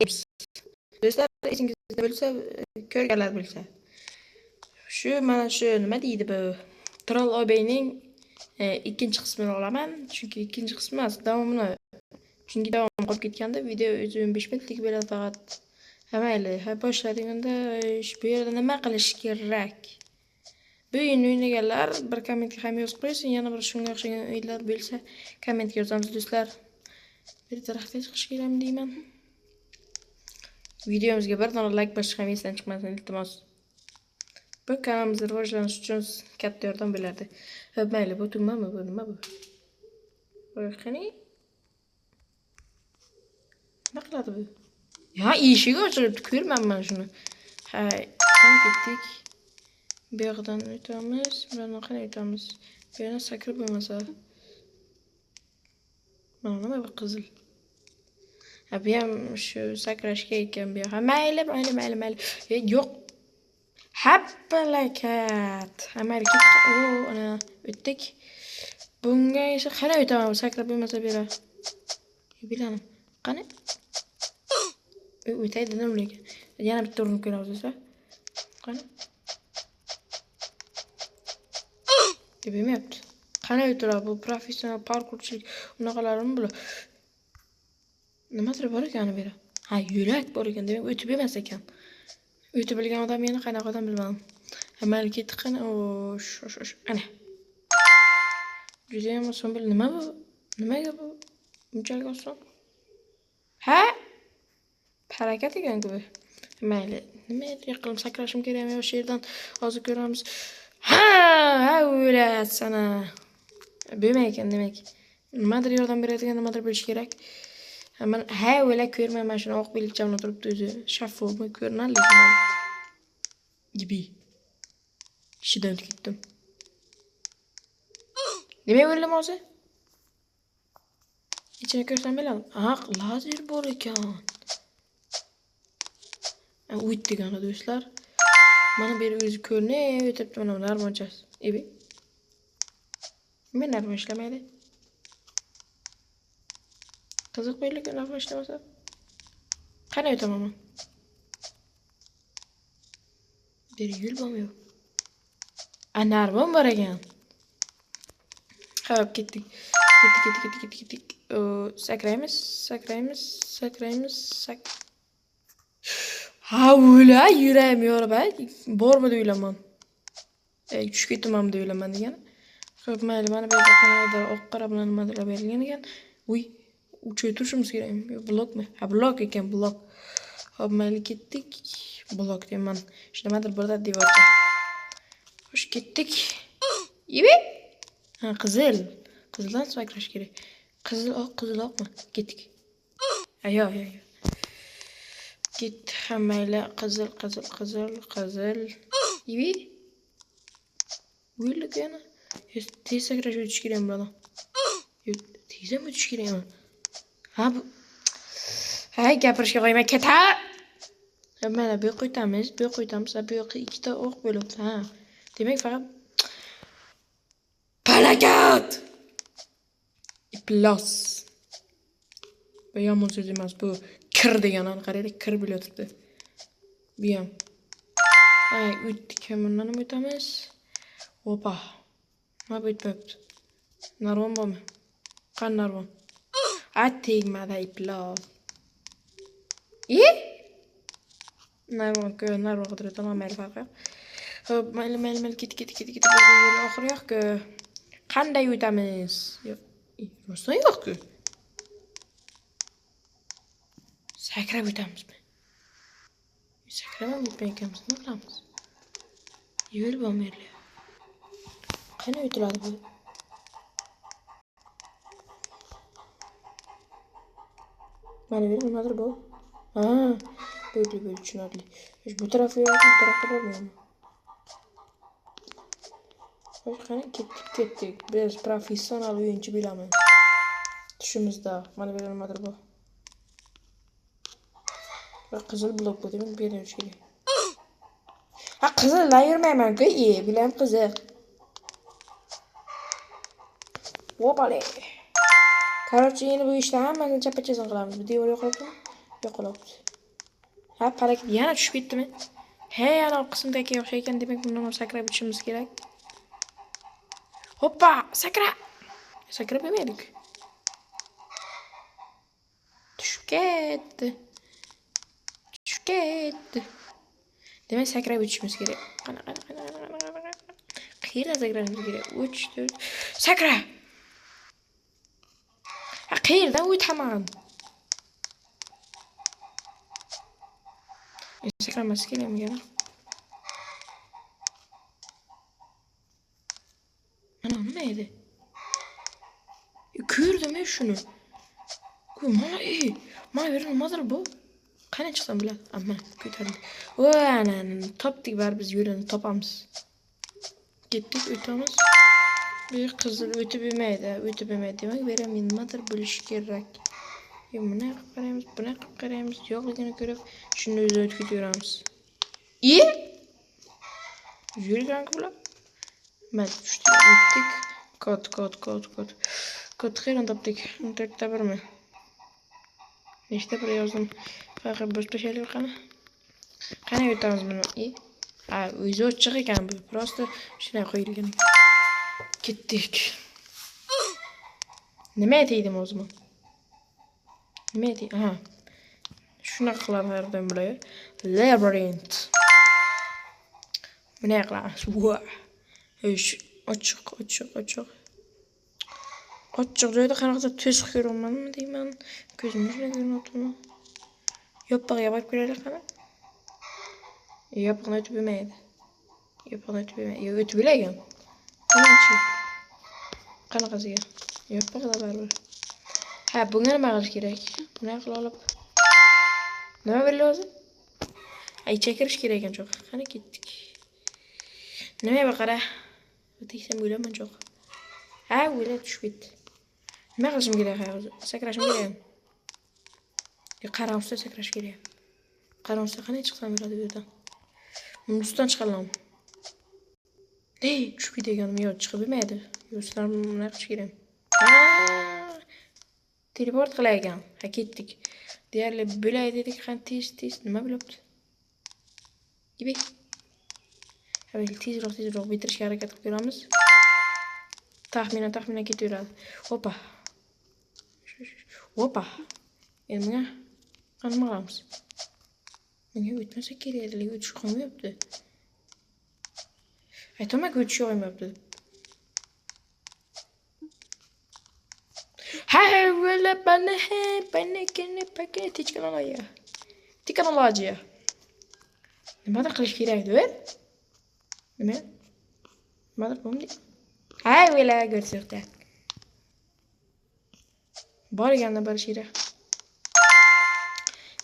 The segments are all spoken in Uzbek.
Do'stlar, esingizda bo'lsa, ko'rganlar bilsa. Mana shu nima deydi bu? Troll OB'ning ikkinchi qismini olaman. Chunki ikkinchi qismi emas, davomini. Chunki davom qolib ketganda video 15 minutlik bo'ladi faqat. Mayli, boshladik unda. Bu yerda nima qilish kerak? Bu o'yinni o'ynaganlar bir kommentga ham yozib qo'ysin, yana bir shunga o'xshagan o'yinlar bo'lsa kommentga yozamiz do'stlar. Bir tarafga chiqish kerakmi deyman. Videomizga bir dona like bosishni ham esdan chiqmasin, iltimos. Bu kanalimizni rivojlanishi uchun katta yordam bo'ladi. Mayli, bu tugmami, bu nima bu? Qani? Nima qiladi bu? Ya, eshigi ochilibdi, ko'rmanman shuni. Hay, qani ketdik. Bu yoqdan o'tamiz, mana qani o'tamiz. Bu yerdan sakrab bo'lmasa. Mana nima bu qizil? Bu ham shu sakrashga ekan bu yoq. Mayli. Yo'q. Happalakat. Mayli ketdik. Ana o'tdik. Bunga esa qani o'taman, sakrab bo'lmasa bu yerga. Bilanim. Qani? O'tay dedim lekin. Yana bitta urinib ko'ramiz esa. Qani? Bilmayapti. Qani o'tiradi bu professional parkurchilik unaqalarimi bular? Nimadir bor ekan bu yerda. Ha, yo'lak bor ekan, demak o'tib emas ekan. O'tib bilgan odam meni qanaqa odam bilmadim. Mayli ketdik qani. Ana. Juda ham oson bil. Nima bu? Nimaga bu? Bunchalik oson. Ha? Harakat ekan-ku bu. Mayli. Nima qilib sakrashim kerakmi? O'sha yerdan hozir ko'ramiz. Ha, o'lat sana. Bo'lmay ekan demak. Nimadir yordam beradigan nimadir bo'lish kerak. Men o'la ko'rmayman, shuni oq belgichamni turibdi o'zi. Shaffofmi ko'rinadi lekin. Gibi. Ishidan ketdim. Nima o'ldim hozir? Ichini ko'rsam bo'ladi. Lazer bor ekan. O'tdik ana do'stlar. Mana bu o'zi ko'rinib o'tibdi, mana narmonchasi. Men narmon ishlamaydi. Qiziq bo'ylik narmon ishlamasa. Qani o'taman? Bir yo'l bormi yo'q? Narmon bor ekan. Xo'p, ketdik. Sakraymiz. Ha, o'la yurayim yorib, bormi deylaman. Tushib ketdim deylaman degan. Xo'p, mayli, mana bu yerda kanalda oq qora bilan nimadir berilgan ekan. Uch o'tirishimiz kerakmi? Blokmi? Ha, blok ekan, blok. Xo'p, mayli ketdik. Blok deyman. Nimadir burada devorda. Xo'sh, ketdik. Ha, qizil. Qizildan sakrash kerak. Qizil oqmi? Ketdik. Yo'q. Git mayli, qizil. O'ylik yana. Tez sakrash o'tish kerakmi bulardan? Yo'q, tez ham o'tish kerakmi? Ha, bu. Hay, gapirishga qo'ymay keta. Mana bu qo'ytamiz. Bu yoqqa ikkita o'q bo'libdi. Ha. Demak, faqat Palakat! Iplos. Bu yomon so'z emas, bu kir deganini qaraylik, kir bo'layotibdi. Bu ham. O'tdik, bundan ham o'tamiz. Opa. Nima bo'ytibdi? Narvon bormi? Qani narvon? Tegmadi iplos. Narvon qidirib mayli farqi yo'q. Xo'p, mayli ketdik. Yo'l oxiri yo'q-ku. Qanday o'tamiz? Yo'q. Rostdan yo'q-ku. Sakrab o'tamizmi? Sakrab o'tmayapmiz, nima qilamiz? Yo'l bormaydi. Qani o'tiladi bu? Mana bu nimadir bu? Böyle tushunarli. Bu tarafga yo'q, bu tarafga bormayman. Qani ketdik. Biz professional o'yinchi bo'lamiz. Tushimizda mana bu nimadir bu? Qizil blok bu demak, bu yerga o'tish kerak. Ha, qizildan yurmayman-ku, bilam qiziq. Opale. Короче, endi bu ishni hammasini chappa-chazin qilamiz. Bu devor yo'qolibdi. Ha, hareket yana tushib ketdimi? He, ana qismdagi o'xshay ekan, demak bundan ham sakrab o'tishimiz kerak. Hoppa, sakra. Sakrab yemaydik. Tushib ketdi. Tushib ketdi. Demak sakrab o'tishimiz kerak. Qana. Qayerdan sakrashimiz kerak? 3 4. Sakra. Ha, qayerdan o'taman? Sakramas kerakmi? Ana nima edi? Ko'rdim shuni. Mana mana bir nimadir bu. Qani chiqsam bo'ladi? Amma ko'tarildi. O, ana topdik, bar biz yo'lini topamiz. Ketdik, o'tamiz. Bir qizil o'tib yemaydi. Demak, beram nimadir bo'lish kerak. Buni qilib qaraymiz. Yo'qligini ko'rib, shuni o'tib ketaveramiz. Yurgan bular. Men tushdik, o'tdik. Kod qayerdan topdik? Internetda birmi? Nechta bir yozdim. Faqat boshqa şeyler qani. Qani o'tamiz buni? Ha, o'zi ochiq ekan bu. Prosta shunday qo'yilgan. Ketdik. Nima aytaydim o'zim? Nima aytay? Ha. Shunaqa qilarlardan bular. Labyrinth. Buni qilamiz. Ochiq. Ochiq joyda qanaqadir to'siq ko'ramanmi deyman. Ko'zimni ko'ryapman. Yopiqga borib ko'raylik qani. Yopiqni o'tib yemaydi. O'tib yelagan. Qanachi? Qanaqasiga? Yopiqda baribir. Ha, bunga nima qilish kerak? Buni qila olib. Nima bo'lar o'zi? Ay, chekirish kerak ekan cho'q. Qani ketdik. Nima qara? O'tiksam bo'laman cho'q. Ha, o'ylab tushib ketdi. Nima qilishim kerak hozir? Sakrashim kerak. Qaramsa sakrash kerak. Qaramsa qanday chiqsam bo'ladi bu yerdan? Ustidan chiqalam. Tushib ketganim yo'q, chiqib bo'lmaydi. Ustidan nima qilish kerak? Teleport qilay ekan. Ha, ketdik. Deyarli bo'lay dedik, qan tez nima bo'libdi? Gibi. Hadi tezroq bitirishga harakat qilib ko'ramiz. Taxminan ketaveradi. Hoppa. Endi bunga qanday qilamiz? Bunga o'tmasa kerak edi, o'tish qolmayapti. Aytaman, o'tish olmayapti. Texnologiya. Nimadir qilish kerak-ku? Nima? Nimadir bo'ldi? Hay, o'yla ko'rsakda. Borganda borish kerak.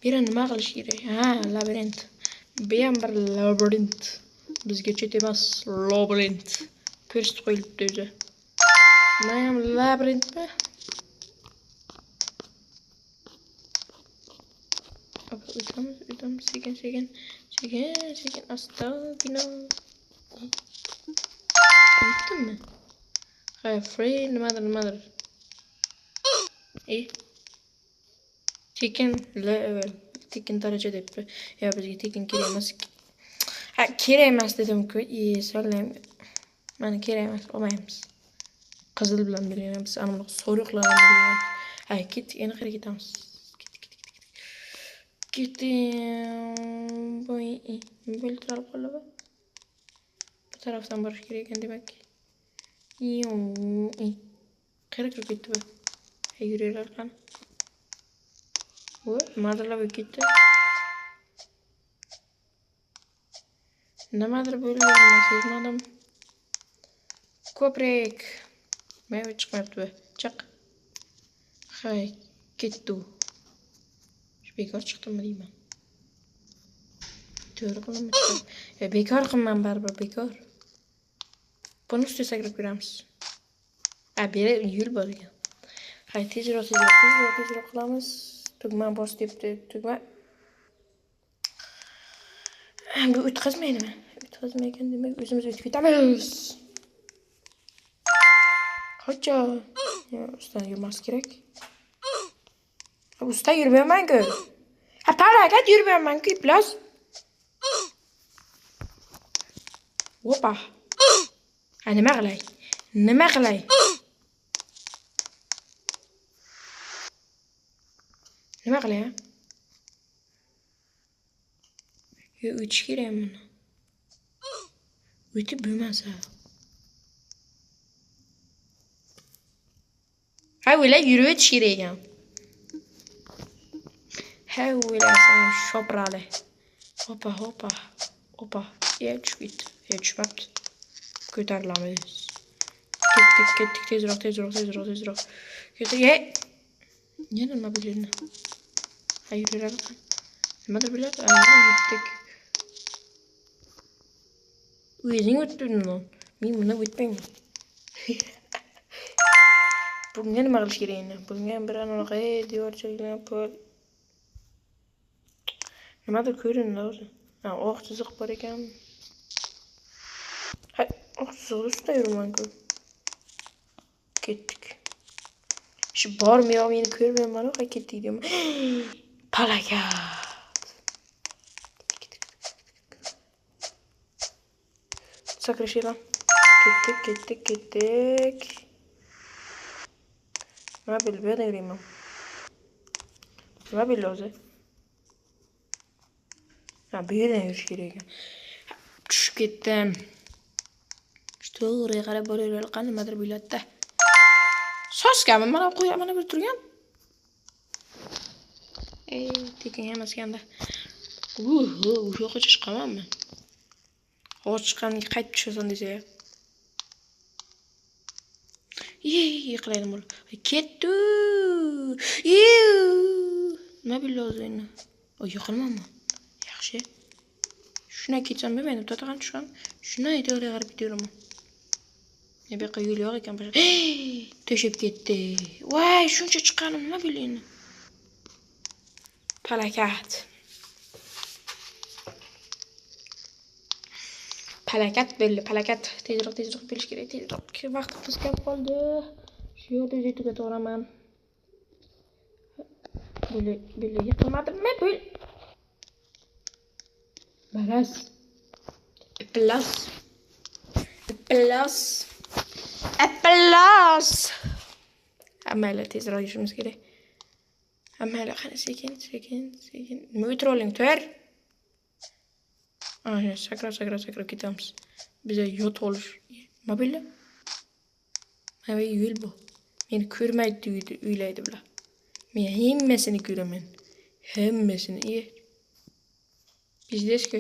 Bir nima qilish kerak? Ha, labirint. Bu ham bir labirint. Bizga chet emas, labirint. Ko'rsatib qo'yilibdi o'zi. Mana ham labirintmi? O'tamiz, sekin, astagina. O'tdimmi? Ha, free nimadir. Tekin daraja debdi. Ya, bizga tekin kerak emas. Ha, kerak emas dedim-ku. So'rayman. Mana kerak emas, olmaymiz. Qizil bilan beramiz, aniq so'riqlar bilan beramiz. Ha, ketdik, endi qayerga ketamiz? Ketdim. Bo'l turib qoldi. Bu tarafdan borish kerak ekan demak. Qayerga kirib ketdi bu? Yuraylar qani. Bu nimadirlar bo'lib ketdi. Nimadir bo'ldi, sezmadim. Ko'prik. Meva chiqmayapti bu. Chiq. Hay, ketdi. Bekor chiqdimmi deyman. To'g'ri qilaman. Bekor qilman baribir, bekor. Buni ustiga sakrab ko'ramiz. Beri yo'l bor ekan. Hay, tezroq qilamiz. Tugma bos debdi. Tugma. Bu o'tkazmaydimi? O'tkazmaygan demak, o'zimiz o'tib ketamiz. Qocha. Ustidan yurmas kerak. Usta yurmayman-ku. Ha falokat yurmayapman-ku, plus. Opa. Ha nima qilay? Nima qilay? Nima qilay? Yo, o'tish kerak buni. O'tib bo'lmasa. Ha, o'ylab yurib o'tish kerak ekan. Ha, o'ylasam shoprali. Hopa, hopa. Opa. Tushib ketdi. Tushmabdi. Ko'tarilamiz. Ketdik. Tezroq. Ketdik. Yana nima biladi? Ha, yuraveradi. Nimadir biladi? Ketdik. O'zing o'tdingmi? Men buni o'tmayman. Bunga nima qilish kerak endi? Bunga bir anaqa devorchiliklar pol. Nimadir ko'rindi o'zi. Ha, oq chiziq bor ekan. Ha, oq chiziqni ustida yurman-ku. Ketdik. Shu bormi-yo'q meni ko'rmayman, ha ketdik deyman. Falokat. Sakrashaylar. Ketdik. Nima bilib yurayman. Nima bilib o'zi? Ha, bu yerdan yurish kerak ekan. Tushib ketdim. To'g'riga qarab boraverib qani nimadir bo'ladi-da. Soskami? Mana qo'ya, mana bir turgan. Tekin emas ekanda. O'sha yoqqa chiqamanmi? Hozir chiqqaniga qaytib tushasan desa. Yiqlaydim bo'l. Ketdi. Nima biladi endi? Yiqilmanmi? Yaxshi. Shuna ketsam bo'lmaydi, to'taqan tushgan. Shuna to'g'riga qarab ketaveraman. Ne bu yoqqa yo'l yo'q ekan. To'shib ketdi. Voy, shuncha chiqqanim nima bileyni? Falokat. Tezroq bilish kerak. Tezroq. Vaqtimiz kam qoldi. Shu yerda tugataman. Böyle yıkılmadım mı? Böyle. Baras. Eplas. Amele tezroq yurishimiz kerak. Amele qani sekin. Nima o'tiroling, tur. Aha, sakrab ketamiz. Bize yot olur. Nima bildi? Mana bu yo'l bu. Meni ko'rmaydi o'ylaydi bular. Men hammasini ko'raman. Hammasini. Bizdesku.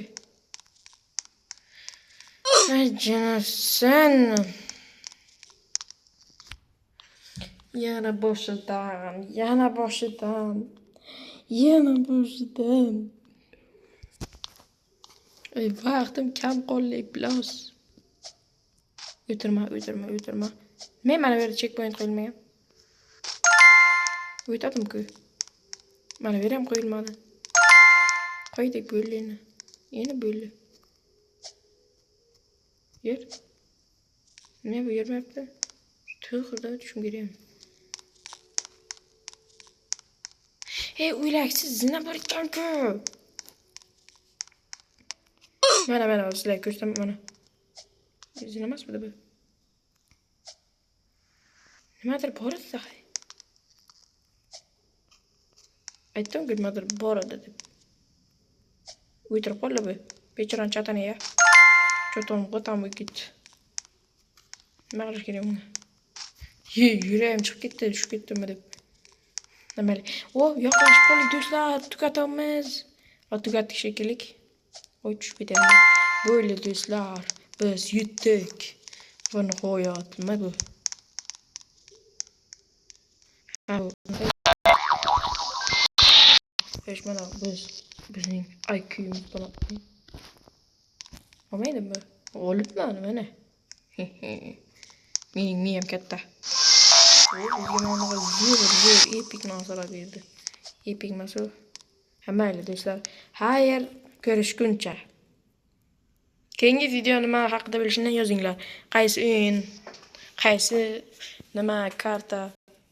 Ay canım. Yana boshidan. Ay vaqtim kam qoldi, iblos. O'tirma. Men mana bu yerda checkpoint qo'yilmagan. O'tadim-ku. Mana bu ham qo'yilmadi. Qo'ydik bo'lini. Yana bo'ldi. Yer. Nima bu yurmayapti? To'g'rida tushim kerak. Hey, o'ylaksiz zina bor ekan-ku. Mana sizlar ko'rsam mana. Zina emasmi bu? Nimadir bor edi. Aytdim-ku nimadir bor edi deb. O'tirib qoldi bu. Bechoran chataniga. Cho'ton qo'tam ketdi. Nima qilish kerak buni? Yuragim chiqib ketdi, tushib ketdimmi deb. Nima? Yoqlashib qoldik do'stlar, tugatamiz. Tugatdik shekilli. Oy tushib ketamiz. Böyle do'stlar, biz yutdik. Bu nihoyat nima bu? Mana bizning IQ'miz bo'ladi. Olmaydimi? Olibman mana. Mening miyam katta. Zo'r epik narsalar berdi. Epik masu. Mayli do'stlar. Xayr, ko'rishguncha. Keyingi video nima haqida bilishni yozinglar. Qaysi o'yin, qaysi nima karta